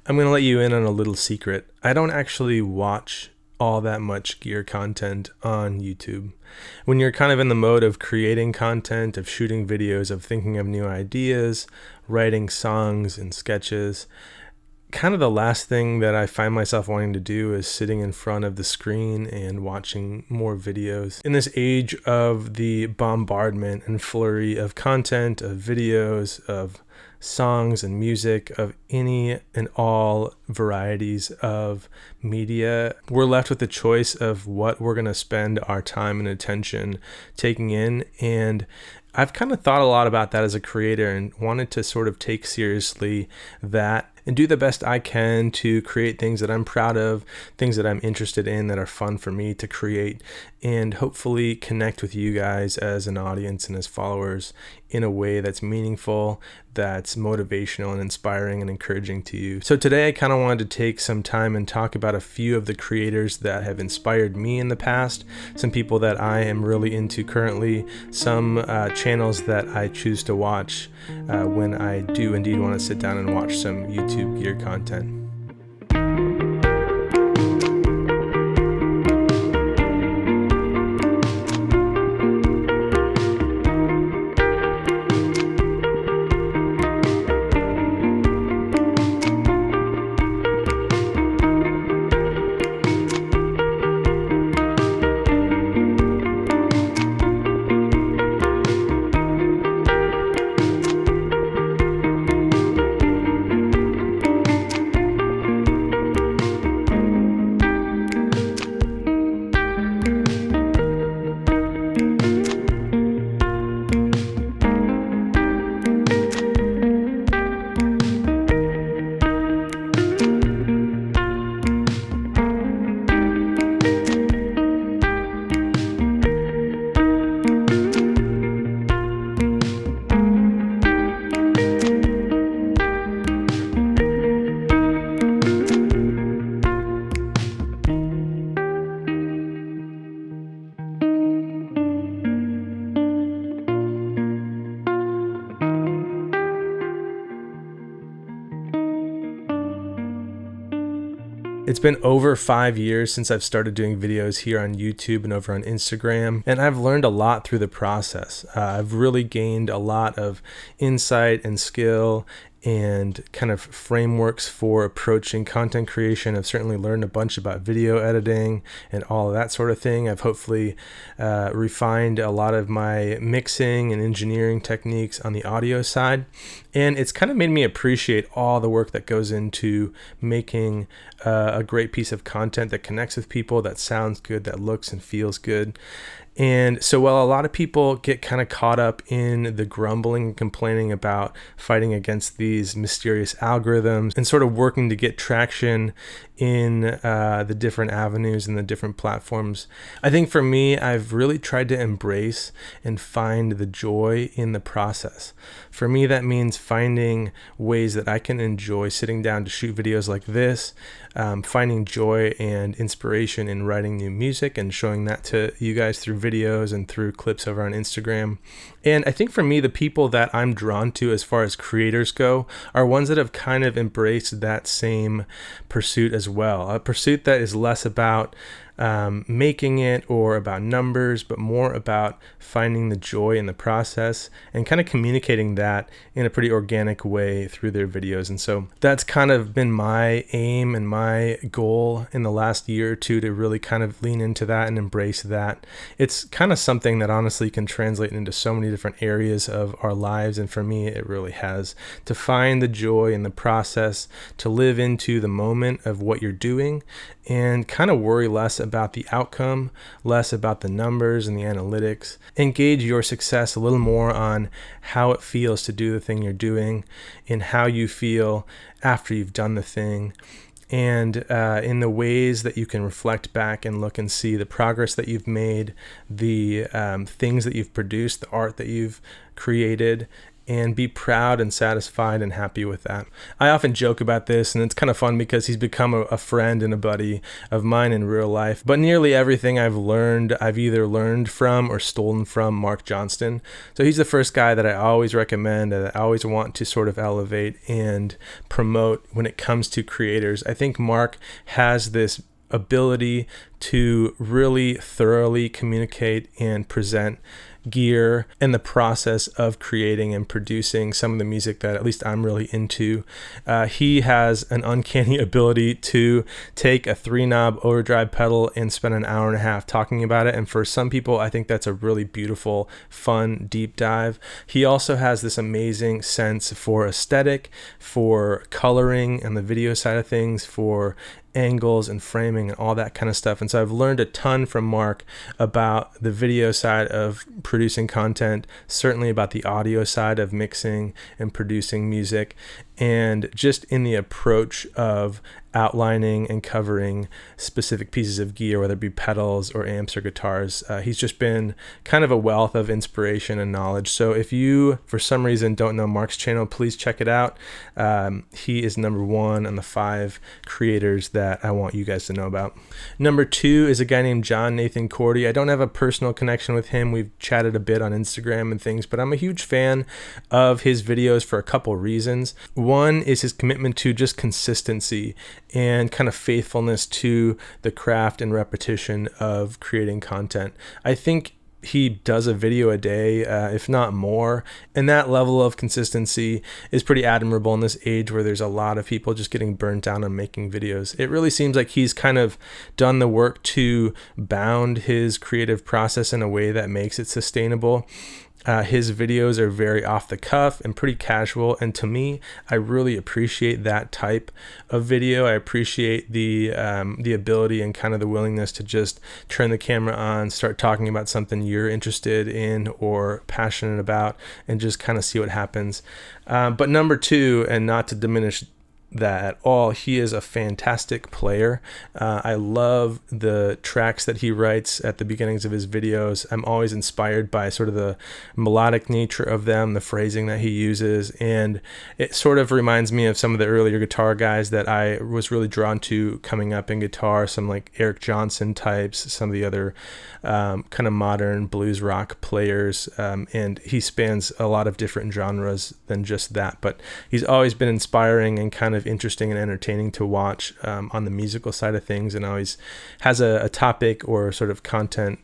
I'm going to let you in on a little secret. I don't actually watch all that much gear content on YouTube. When you're kind of in the mode of creating content, of shooting videos, of thinking of new ideas, writing songs and sketches, kind of the last thing that I find myself wanting to do is sitting in front of the screen and watching more videos. In this age of the bombardment and flurry of content, of videos, of songs and music, of any and all varieties of media, we're left with the choice of what we're going to spend our time and attention taking in. And I've kind of thought a lot about that as a creator and wanted to sort of take seriously that and do the best I can to create things that I'm proud of, things that I'm interested in, that are fun for me to create, and hopefully connect with you guys as an audience and as followers in a way that's meaningful, that's motivational and inspiring and encouraging to you. So today I kind of wanted to take some time and talk about a few of the creators that have inspired me in the past, some people that I am really into currently, some channels that I choose to watch when I do indeed want to sit down and watch some YouTube gear content. It's been over 5 years since I've started doing videos here on YouTube and over on Instagram, and I've learned a lot through the process. I've really gained a lot of insight and skill and kind of frameworks for approaching content creation. I've certainly learned a bunch about video editing and all of that sort of thing. I've hopefully refined a lot of my mixing and engineering techniques on the audio side. And it's kind of made me appreciate all the work that goes into making a great piece of content that connects with people, that sounds good, that looks and feels good. And so while a lot of people get kind of caught up in the grumbling and complaining about fighting against these mysterious algorithms and sort of working to get traction in the different avenues and the different platforms, I think for me, I've really tried to embrace and find the joy in the process. For me, that means finding ways that I can enjoy sitting down to shoot videos like this, finding joy and inspiration in writing new music and showing that to you guys through videos and through clips over on Instagram. And I think for me, the people that I'm drawn to as far as creators go are ones that have kind of embraced that same pursuit as well. A pursuit that is less about making it or about numbers, but more about finding the joy in the process and kind of communicating that in a pretty organic way through their videos. And so that's kind of been my aim and my goal in the last year or two, to really kind of lean into that and embrace that. It's kind of something that honestly can translate into so many different areas of our lives. And for me, it really has, to find the joy in the process, to live into the moment of what you're doing and kind of worry less about the outcome, less about the numbers and the analytics. Engage your success a little more on how it feels to do the thing you're doing and how you feel after you've done the thing. And in the ways that you can reflect back and look and see the progress that you've made, the things that you've produced, the art that you've created, and be proud and satisfied and happy with that. I often joke about this, and it's kind of fun because he's become a friend and a buddy of mine in real life. But nearly everything I've learned, I've either learned from or stolen from Mark Johnston. So he's the first guy that I always recommend, that I always want to sort of elevate and promote when it comes to creators. I think Mark has this ability to really thoroughly communicate and present gear and the process of creating and producing some of the music that at least I'm really into. He has an uncanny ability to take a 3-knob overdrive pedal and spend an hour and a half talking about it. And for some people, I think that's a really beautiful, fun, deep dive. He also has this amazing sense for aesthetic, for coloring and the video side of things, for angles and framing and all that kind of stuff. And so I've learned a ton from Mark about the video side of producing content, certainly about the audio side of mixing and producing music, and just in the approach of outlining and covering specific pieces of gear, whether it be pedals or amps or guitars. He's just been kind of a wealth of inspiration and knowledge. So if you, for some reason, don't know Mark's channel, please check it out. He is number 1 on the 5 creators that I want you guys to know about. Number 2 is a guy named John Nathan Cordy. I don't have a personal connection with him. We've chatted a bit on Instagram and things, but I'm a huge fan of his videos for a couple reasons. One is his commitment to just consistency and kind of faithfulness to the craft and repetition of creating content. I think he does a video a day, if not more, and that level of consistency is pretty admirable in this age where there's a lot of people just getting burnt down on making videos. It really seems like he's kind of done the work to bound his creative process in a way that makes it sustainable. His videos are very off the cuff and pretty casual, and to me, I really appreciate that type of video. I appreciate the ability and kind of the willingness to just turn the camera on, start talking about something you're interested in or passionate about, and just kind of see what happens. But number 2, and not to diminish that at all, he is a fantastic player. I love the tracks that he writes at the beginnings of his videos. I'm always inspired by sort of the melodic nature of them, the phrasing that he uses, and it sort of reminds me of some of the earlier guitar guys that I was really drawn to coming up in guitar, some like Eric Johnston types, some of the other kind of modern blues rock players, and he spans a lot of different genres than just that, but he's always been inspiring and kind of interesting and entertaining to watch on the musical side of things, and always has a topic or sort of content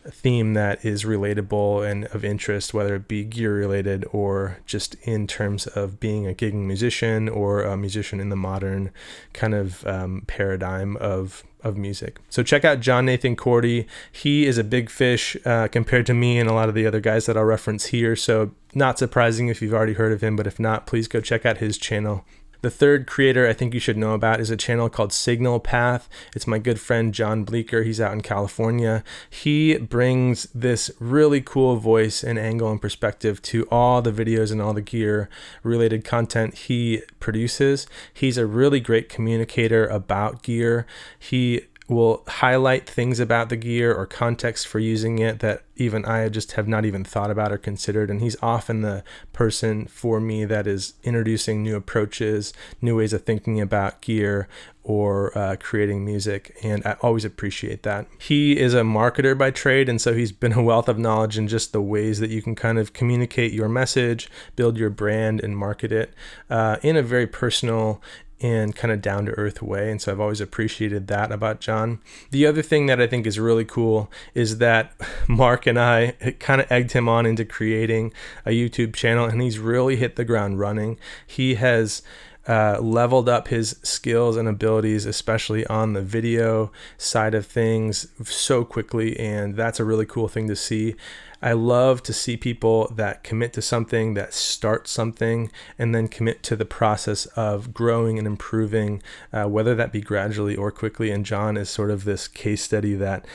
theme that is relatable and of interest, whether it be gear related or just in terms of being a gigging musician or a musician in the modern kind of paradigm of music. So check out John Nathan Cordy. He is a big fish compared to me and a lot of the other guys that I'll reference here, so not surprising if you've already heard of him, but if not, please go check out his channel. The third creator I think you should know about is a channel called SignalPath. It's my good friend John Bleeker. He's out in California. He brings this really cool voice and angle and perspective to all the videos and all the gear related content he produces. He's a really great communicator about gear. He will highlight things about the gear or context for using it that even I just have not even thought about or considered. And he's often the person for me that is introducing new approaches, new ways of thinking about gear or creating music. And I always appreciate that. He is a marketer by trade, and so he's been a wealth of knowledge in just the ways that you can kind of communicate your message, build your brand, and market it in a very personal and kind of down-to-earth way. And so I've always appreciated that about John. The other thing that I think is really cool is that Mark and I kind of egged him on into creating a YouTube channel, and he's really hit the ground running. He has leveled up his skills and abilities, especially on the video side of things, so quickly, and that's a really cool thing to see. I love to see people that commit to something, that start something, and then commit to the process of growing and improving, whether that be gradually or quickly. And John is sort of this case study that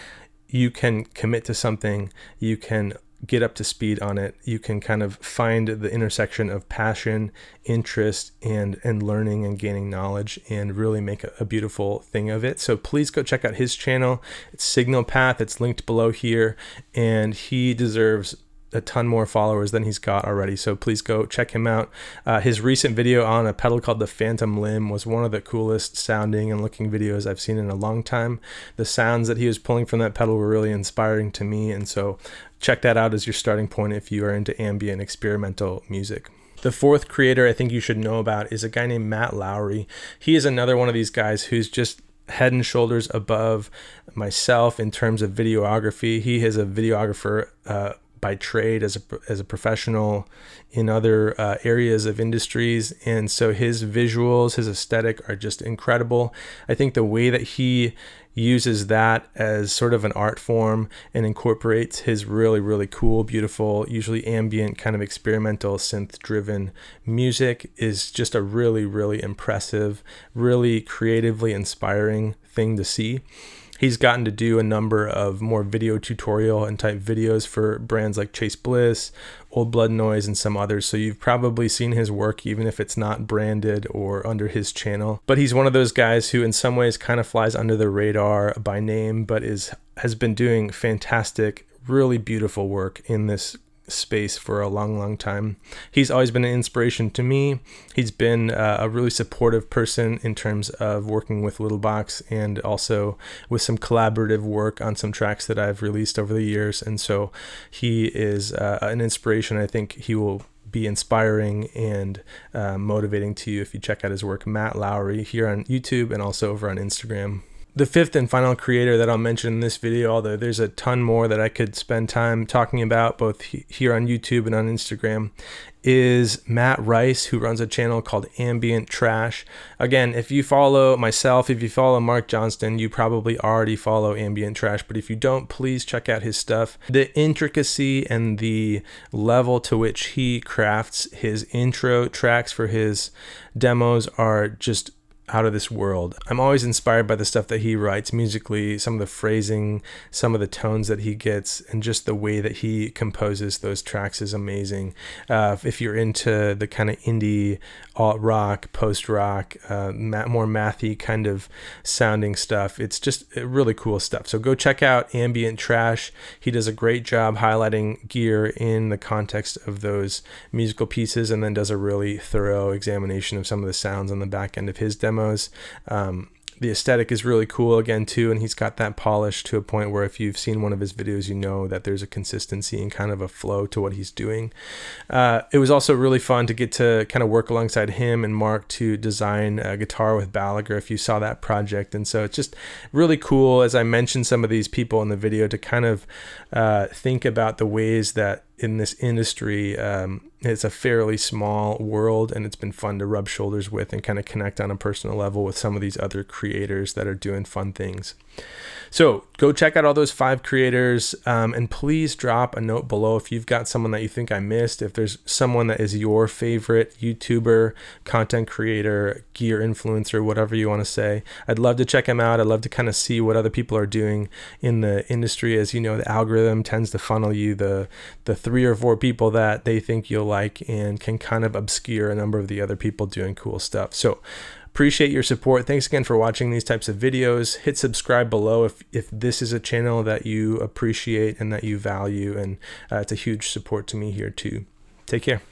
you can commit to something, you can get up to speed on it, you can kind of find the intersection of passion, interest, and learning and gaining knowledge, and really make a beautiful thing of it. So please go check out his channel. It's SignalPath. It's linked below here, and he deserves a ton more followers than he's got already. So please go check him out. His recent video on a pedal called the Phantom Limb was one of the coolest sounding and looking videos I've seen in a long time. The sounds that he was pulling from that pedal were really inspiring to me. And so check that out as your starting point if you are into ambient experimental music. The fourth creator I think you should know about is a guy named Matt Lowery. He is another one of these guys who's just head and shoulders above myself in terms of videography. He is a videographer by trade as a professional in other areas of industries, and so his visuals, his aesthetic are just incredible. I think the way that he uses that as sort of an art form and incorporates his really cool, beautiful, usually ambient kind of experimental synth driven music is just a really impressive, really creatively inspiring thing to see. He's gotten to do a number of more video tutorial and type videos for brands like Chase Bliss, Old Blood Noise, and some others. So you've probably seen his work, even if it's not branded or under his channel. But he's one of those guys who in some ways kind of flies under the radar by name, but has been doing fantastic, really beautiful work in this space for a long time. He's always been an inspiration to me. He's been a really supportive person in terms of working with Little Box and also with some collaborative work on some tracks that I've released over the years. And so he is an inspiration. I think he will be inspiring and motivating to you if you check out his work. Matt Lowery here on YouTube and also over on Instagram. The fifth and final creator that I'll mention in this video, although there's a ton more that I could spend time talking about both here on YouTube and on Instagram, is Matt Rice, who runs a channel called Ambient Trash. Again, if you follow myself, if you follow Mark Johnston, you probably already follow Ambient Trash, but if you don't, please check out his stuff. The intricacy and the level to which he crafts his intro tracks for his demos are just out of this world. I'm always inspired by the stuff that he writes musically, some of the phrasing, some of the tones that he gets, and just the way that he composes those tracks is amazing. If you're into the kind of indie, alt rock, post rock, more mathy kind of sounding stuff, it's just really cool stuff. So go check out Ambient Trash. He does a great job highlighting gear in the context of those musical pieces, and then does a really thorough examination of some of the sounds on the back end of his demos. The aesthetic is really cool again too, and he's got that polish to a point where if you've seen one of his videos, you know that there's a consistency and kind of a flow to what he's doing. It was also really fun to get to kind of work alongside him and Mark to design a guitar with Balaguer, if you saw that project. And so it's just really cool, as I mentioned some of these people in the video, to kind of think about the ways that in this industry, it's a fairly small world, and it's been fun to rub shoulders with and kind of connect on a personal level with some of these other creators that are doing fun things. So go check out all those 5 creators, and please drop a note below if you've got someone that you think I missed. If there's someone that is your favorite YouTuber, content creator, gear influencer, whatever you want to say, I'd love to check them out. I'd love to kind of see what other people are doing in the industry. As you know, the algorithm tends to funnel you the 3 or 4 people that they think you'll like, and can kind of obscure a number of the other people doing cool stuff. So appreciate your support. Thanks again for watching these types of videos. Hit subscribe below if this is a channel that you appreciate and that you value, and it's a huge support to me here too. Take care.